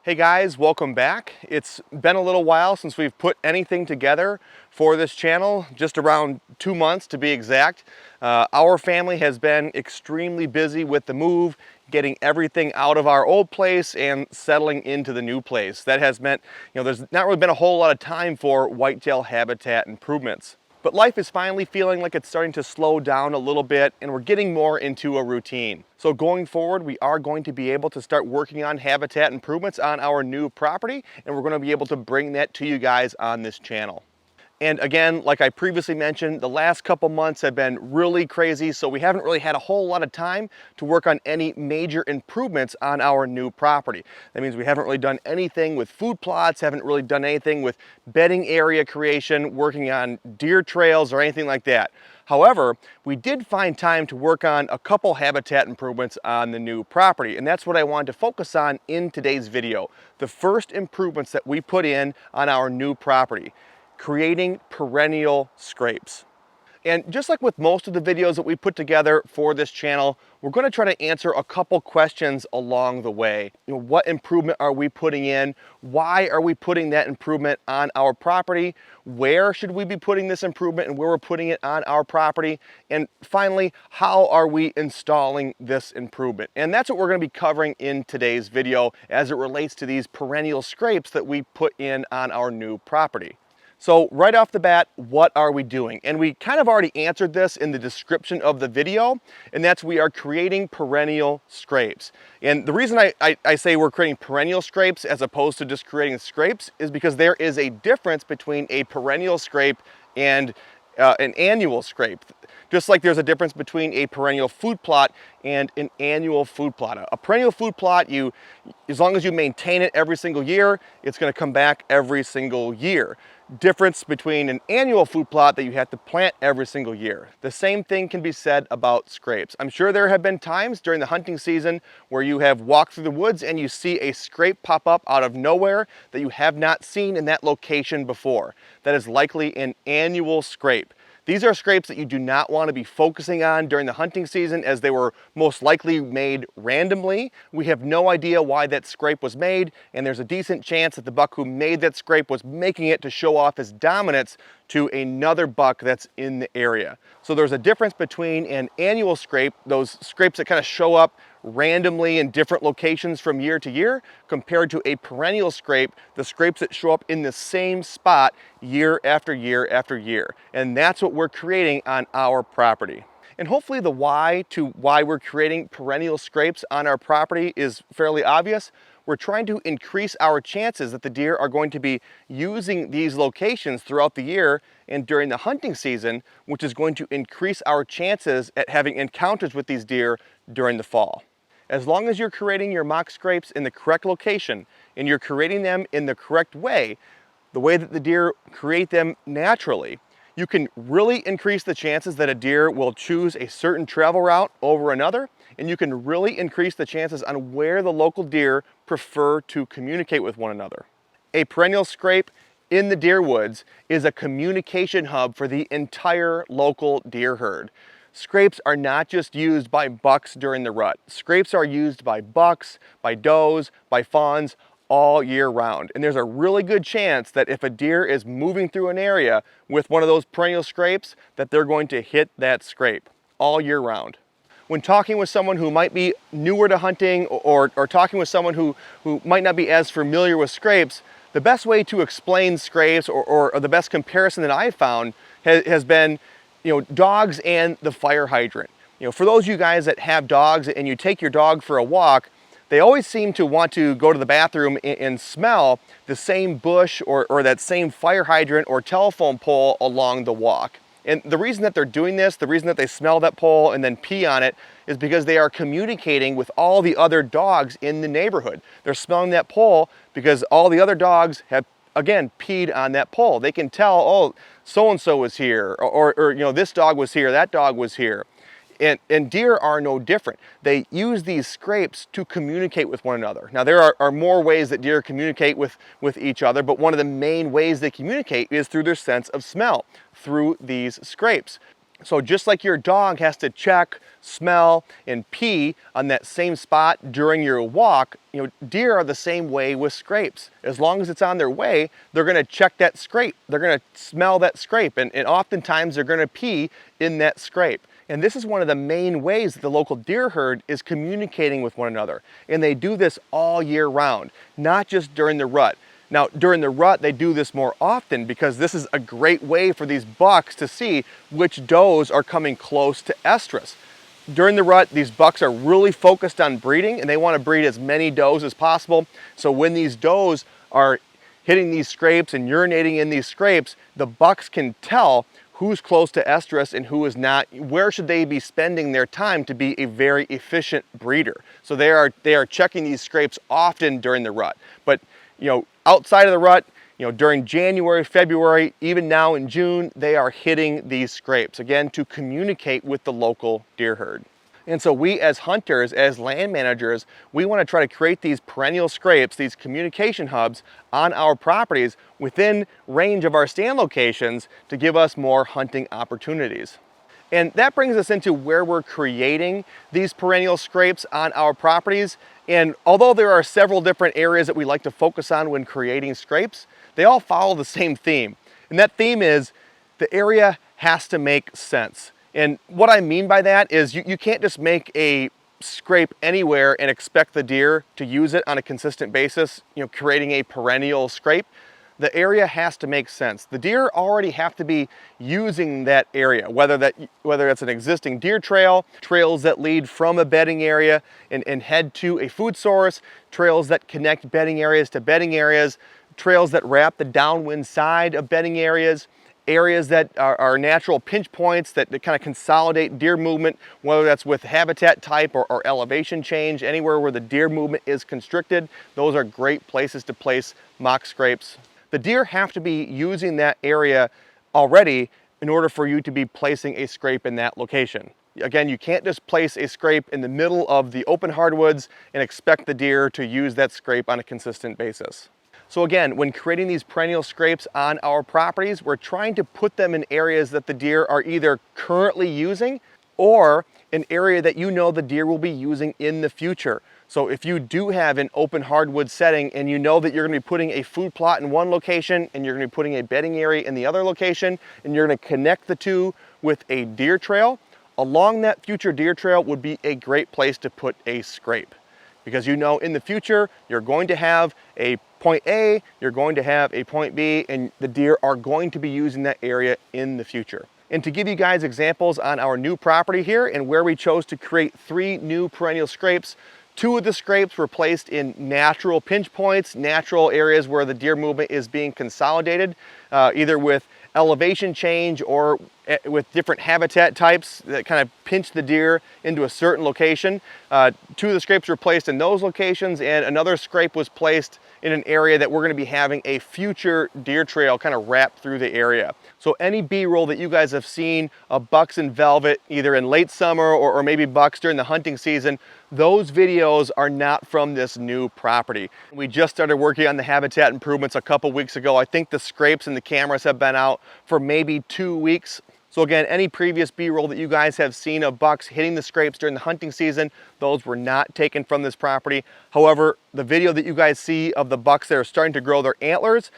Hey guys, welcome back. It's been a little while since we've put anything together for this channel, just around 2 months to be exact. Our family has been extremely busy with the move, getting everything out of our old place and settling into the new place. That has meant, there's not really been a whole lot of time for whitetail habitat improvements. But life is finally feeling like it's starting to slow down a little bit and we're getting more into a routine. So going forward, we are going to be able to start working on habitat improvements on our new property, and we're going to be able to bring that to you guys on this channel. And again, like I previously mentioned, the last couple months have been really crazy, so we haven't really had a whole lot of time to work on any major improvements on our new property. That means we haven't really done anything with food plots, haven't really done anything with bedding area creation, working on deer trails or anything like that. However, we did find time to work on a couple habitat improvements on the new property, and that's what I wanted to focus on in today's video. The first improvements that we put in on our new property: creating perennial scrapes. And just like with most of the videos that we put together for this channel, we're going to try to answer a couple questions along the way. What improvement are we putting in? Why are we putting that improvement on our property? Where should we be putting this improvement and where we're putting it on our property? And finally, how are we installing this improvement? And that's what we're going to be covering in today's video as it relates to these perennial scrapes that we put in on our new property. So right off the bat, what are we doing? And we kind of already answered this in the description of the video, and that's we are creating perennial scrapes. And the reason I say we're creating perennial scrapes as opposed to just creating scrapes is because there is a difference between a perennial scrape and an annual scrape. Just like there's a difference between a perennial food plot and an annual food plot. A perennial food plot, as long as you maintain it every single year, it's going to come back every single year. Difference between an annual food plot that you have to plant every single year. The same thing can be said about scrapes. I'm sure there have been times during the hunting season where you have walked through the woods and you see a scrape pop up out of nowhere that you have not seen in that location before. That is likely an annual scrape. These are scrapes that you do not want to be focusing on during the hunting season, as they were most likely made randomly. We have no idea why that scrape was made, and there's a decent chance that the buck who made that scrape was making it to show off his dominance to another buck that's in the area. So there's a difference between an annual scrape, those scrapes that kind of show up randomly in different locations from year to year, compared to a perennial scrape, the scrapes that show up in the same spot year after year after year. And that's what we're creating on our property. And hopefully the why to why we're creating perennial scrapes on our property is fairly obvious. We're trying to increase our chances that the deer are going to be using these locations throughout the year and during the hunting season, which is going to increase our chances at having encounters with these deer during the fall. As long as you're creating your mock scrapes in the correct location and you're creating them in the correct way, the way that the deer create them naturally, you can really increase the chances that a deer will choose a certain travel route over another, and you can really increase the chances on where the local deer prefer to communicate with one another. A perennial scrape in the deer woods is a communication hub for the entire local deer herd. Scrapes are not just used by bucks during the rut. Scrapes are used by bucks, by does, by fawns all year round. And there's a really good chance that if a deer is moving through an area with one of those perennial scrapes, that they're going to hit that scrape all year round. When talking with someone who might be newer to hunting or talking with someone who might not be as familiar with scrapes, the best way to explain scrapes or the best comparison that I've found has been dogs and the fire hydrant. For those of you guys that have dogs and you take your dog for a walk, they always seem to want to go to the bathroom and smell the same bush or that same fire hydrant or telephone pole along the walk. And the reason that they're doing this, the reason that they smell that pole and then pee on it, is because they are communicating with all the other dogs in the neighborhood. They're smelling that pole because all the other dogs have, again, peed on that pole. They can tell, oh, so-and-so was here, or this dog was here, that dog was here. And deer are no different. They use these scrapes to communicate with one another. Now, there are more ways that deer communicate with each other, but one of the main ways they communicate is through their sense of smell, through these scrapes. So just like your dog has to check, smell, and pee on that same spot during your walk, deer are the same way with scrapes. As long as it's on their way, they're gonna check that scrape. They're gonna smell that scrape, and oftentimes they're gonna pee in that scrape. And this is one of the main ways that the local deer herd is communicating with one another. And they do this all year round, not just during the rut. Now, during the rut, they do this more often because this is a great way for these bucks to see which does are coming close to estrus. During the rut, these bucks are really focused on breeding, and they want to breed as many does as possible. So when these does are hitting these scrapes and urinating in these scrapes, the bucks can tell who's close to estrus and who is not. Where should they be spending their time to be a very efficient breeder? So they are checking these scrapes often during the rut. But outside of the rut, during January, February, even now in June, they are hitting these scrapes, again, to communicate with the local deer herd. And so we as hunters, as land managers, we want to try to create these perennial scrapes, these communication hubs on our properties within range of our stand locations to give us more hunting opportunities. And that brings us into where we're creating these perennial scrapes on our properties. And although there are several different areas that we like to focus on when creating scrapes, they all follow the same theme. And that theme is the area has to make sense. And what I mean by that is you can't just make a scrape anywhere and expect the deer to use it on a consistent basis, creating a perennial scrape. The area has to make sense. The deer already have to be using that area, whether it's an existing deer trail, trails that lead from a bedding area and head to a food source, trails that connect bedding areas to bedding areas, trails that wrap the downwind side of bedding areas, areas that are natural pinch points that kind of consolidate deer movement, whether that's with habitat type or elevation change, anywhere where the deer movement is constricted. Those are great places to place mock scrapes. The deer have to be using that area already in order for you to be placing a scrape in that location. Again, you can't just place a scrape in the middle of the open hardwoods and expect the deer to use that scrape on a consistent basis. So again, when creating these perennial scrapes on our properties, we're trying to put them in areas that the deer are either currently using or an area that the deer will be using in the future. So if you do have an open hardwood setting and you know that you're going to be putting a food plot in one location and you're going to be putting a bedding area in the other location, and you're going to connect the two with a deer trail, along that future deer trail would be a great place to put a scrape. Because in the future, you're going to have a point A, you're going to have a point B, and the deer are going to be using that area in the future. And to give you guys examples on our new property here and where we chose to create 3 new perennial scrapes, 2 of the scrapes were placed in natural pinch points, natural areas where the deer movement is being consolidated, either with elevation change or with different habitat types that kind of pinch the deer into a certain location. 2 of the scrapes were placed in those locations, and another scrape was placed in an area that we're going to be having a future deer trail kind of wrapped through the area. So any B-roll that you guys have seen of bucks in velvet, either in late summer or maybe bucks during the hunting season, those videos are not from this new property. We just started working on the habitat improvements a couple weeks ago. I think the scrapes and the cameras have been out for maybe 2 weeks. So again, any previous B-roll that you guys have seen of bucks hitting the scrapes during the hunting season, those were not taken from this property. However, the video that you guys see of the bucks that are starting to grow their antlers,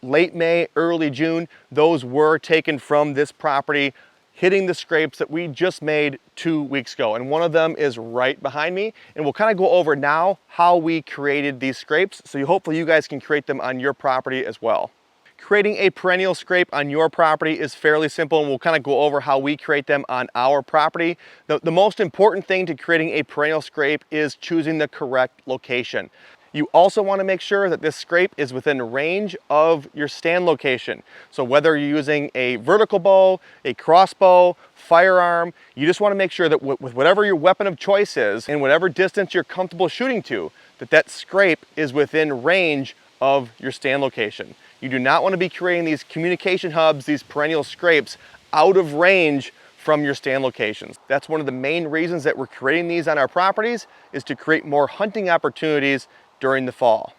late May, early June, those were taken from this property, hitting the scrapes that we just made 2 weeks ago. And one of them is right behind me. And we'll kind of go over now how we created these scrapes. So hopefully you guys can create them on your property as well. Creating a perennial scrape on your property is fairly simple, and we'll kind of go over how we create them on our property. The most important thing to creating a perennial scrape is choosing the correct location. You also want to make sure that this scrape is within range of your stand location. So whether you're using a vertical bow, a crossbow, firearm, you just want to make sure that with whatever your weapon of choice is and whatever distance you're comfortable shooting to, that scrape is within range of your stand location. You do not want to be creating these communication hubs, these perennial scrapes, out of range from your stand locations. That's one of the main reasons that we're creating these on our properties, is to create more hunting opportunities during the fall.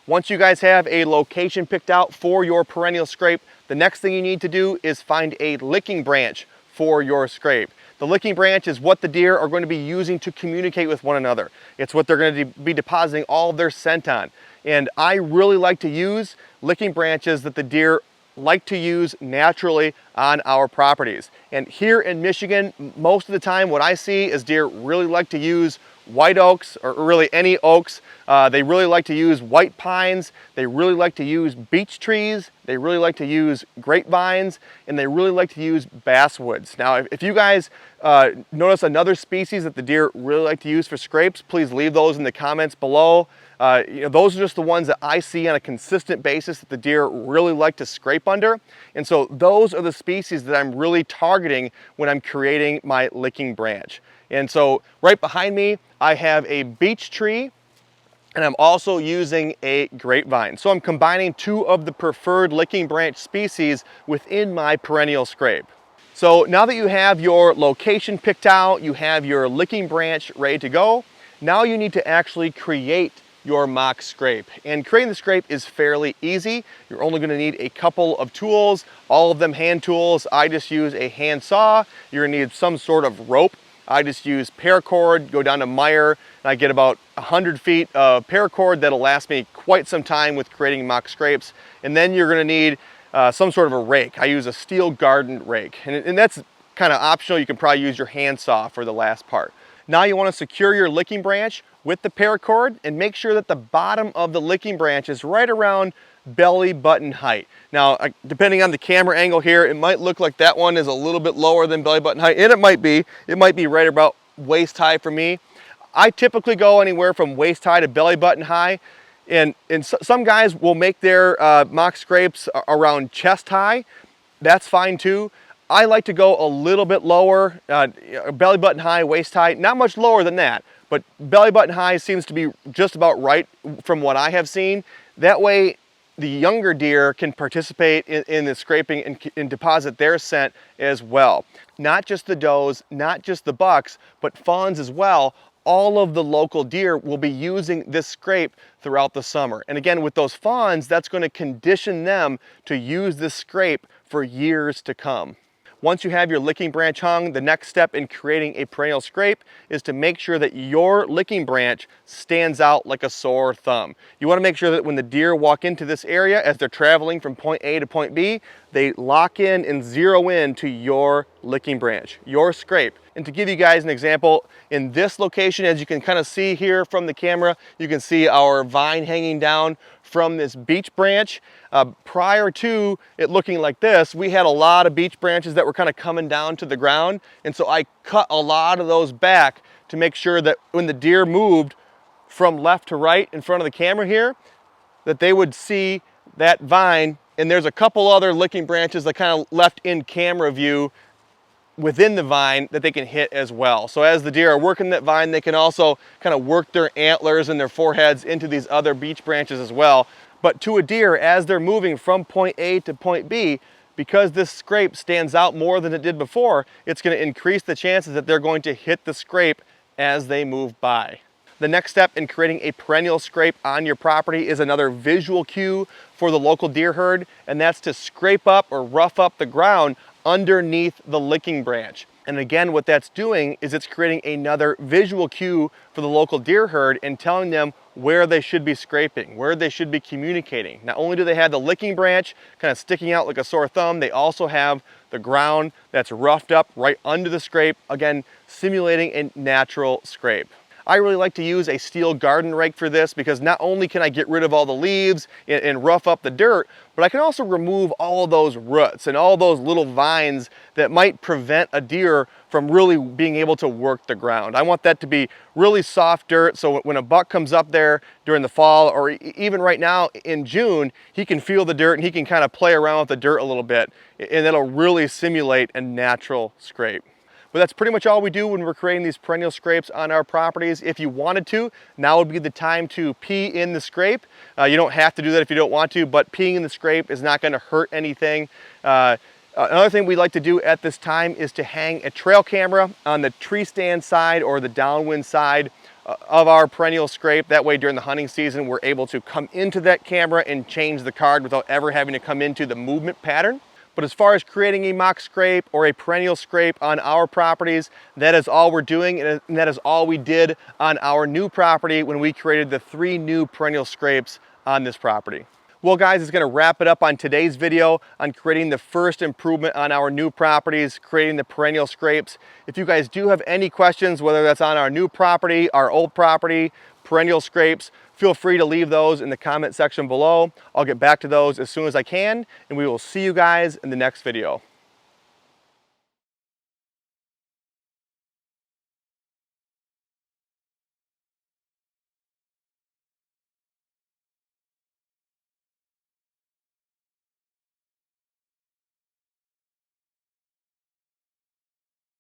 Once you guys have a location picked out for your perennial scrape, the next thing you need to do is find a licking branch for your scrape. The licking branch is what the deer are going to be using to communicate with one another. It's what they're going to be depositing all of their scent on. And I really like to use licking branches that the deer like to use naturally on our properties. And here in Michigan, most of the time what I see is deer really like to use white oaks, or really any oaks. They really like to use white pines. They really like to use beech trees. They really like to use grapevines, and they really like to use basswoods. Now, if you guys notice another species that the deer really like to use for scrapes, please leave those in the comments below. Those are just the ones that I see on a consistent basis that the deer really like to scrape under. And so those are the species that I'm really targeting when I'm creating my licking branch. And so right behind me, I have a beech tree, and I'm also using a grapevine. So I'm combining two of the preferred licking branch species within my perennial scrape. So now that you have your location picked out, you have your licking branch ready to go, now you need to actually create your mock scrape. And creating the scrape is fairly easy. You're only going to need a couple of tools, all of them hand tools. I just use a hand saw. You're going to need some sort of rope. I just use paracord, go down to Meyer, and I get about 100 feet of paracord that'll last me quite some time with creating mock scrapes. And then you're going to need some sort of a rake. I use a steel garden rake, and that's kind of optional. You can probably use your hand saw for the last part. Now you want to secure your licking branch with the paracord and make sure that the bottom of the licking branch is right around belly button height. Now, depending on the camera angle here, it might look like that one is a little bit lower than belly button height, and it might be right about waist high for me. I typically go anywhere from waist high to belly button high, and some guys will make their mock scrapes around chest high. That's fine too. I like to go a little bit lower, belly button high, waist high, not much lower than that, but belly button high seems to be just about right from what I have seen. That way, the younger deer can participate in the scraping and deposit their scent as well. Not just the does, not just the bucks, but fawns as well. All of the local deer will be using this scrape throughout the summer. And again, with those fawns, that's going to condition them to use this scrape for years to come. Once you have your licking branch hung, the next step in creating a perennial scrape is to make sure that your licking branch stands out like a sore thumb. You want to make sure that when the deer walk into this area as they're traveling from point A to point B, they lock in and zero in to your licking branch, your scrape. And to give you guys an example, in this location, as you can kind of see here from the camera, you can see our vine hanging down from this beech branch. Prior to it looking like this, we had a lot of beech branches that were kind of coming down to the ground. And so I cut a lot of those back to make sure that when the deer moved from left to right in front of the camera here, that they would see that vine. And there's a couple other licking branches that kind of left in camera view within the vine that they can hit as well. So as the deer are working that vine, they can also kind of work their antlers and their foreheads into these other beech branches as well. But to a deer, as they're moving from point A to point B, because this scrape stands out more than it did before, it's going to increase the chances that they're going to hit the scrape as they move by. The next step in creating a perennial scrape on your property is another visual cue for the local deer herd, and that's to scrape up or rough up the ground underneath the licking branch. And again, what that's doing is it's creating another visual cue for the local deer herd and telling them where they should be scraping, where they should be communicating. Not only do they have the licking branch kind of sticking out like a sore thumb, they also have the ground that's roughed up right under the scrape, again, simulating a natural scrape. I really like to use a steel garden rake for this because not only can I get rid of all the leaves and rough up the dirt, but I can also remove all of those roots and all those little vines that might prevent a deer from really being able to work the ground. I want that to be really soft dirt, so when a buck comes up there during the fall, or even right now in June, he can feel the dirt and he can kind of play around with the dirt a little bit, and it'll really simulate a natural scrape. But that's pretty much all we do when we're creating these perennial scrapes on our properties. If you wanted to, now would be the time to pee in the scrape. You don't have to do that if you don't want to, but peeing in the scrape is not going to hurt anything. Another thing we like to do at this time is to hang a trail camera on the tree stand side or the downwind side of our perennial scrape. That way during the hunting season, we're able to come into that camera and change the card without ever having to come into the movement pattern. But as far as creating a mock scrape or a perennial scrape on our properties, that is all we're doing, and that is all we did on our new property when we created the 3 new perennial scrapes on this property. Well guys, it's going to wrap it up on today's video on creating the first improvement on our new properties, creating the perennial scrapes. If you guys do have any questions, whether that's on our new property, our old property, perennial scrapes, feel free to leave those in the comment section below. I'll get back to those as soon as I can, and we will see you guys in the next video.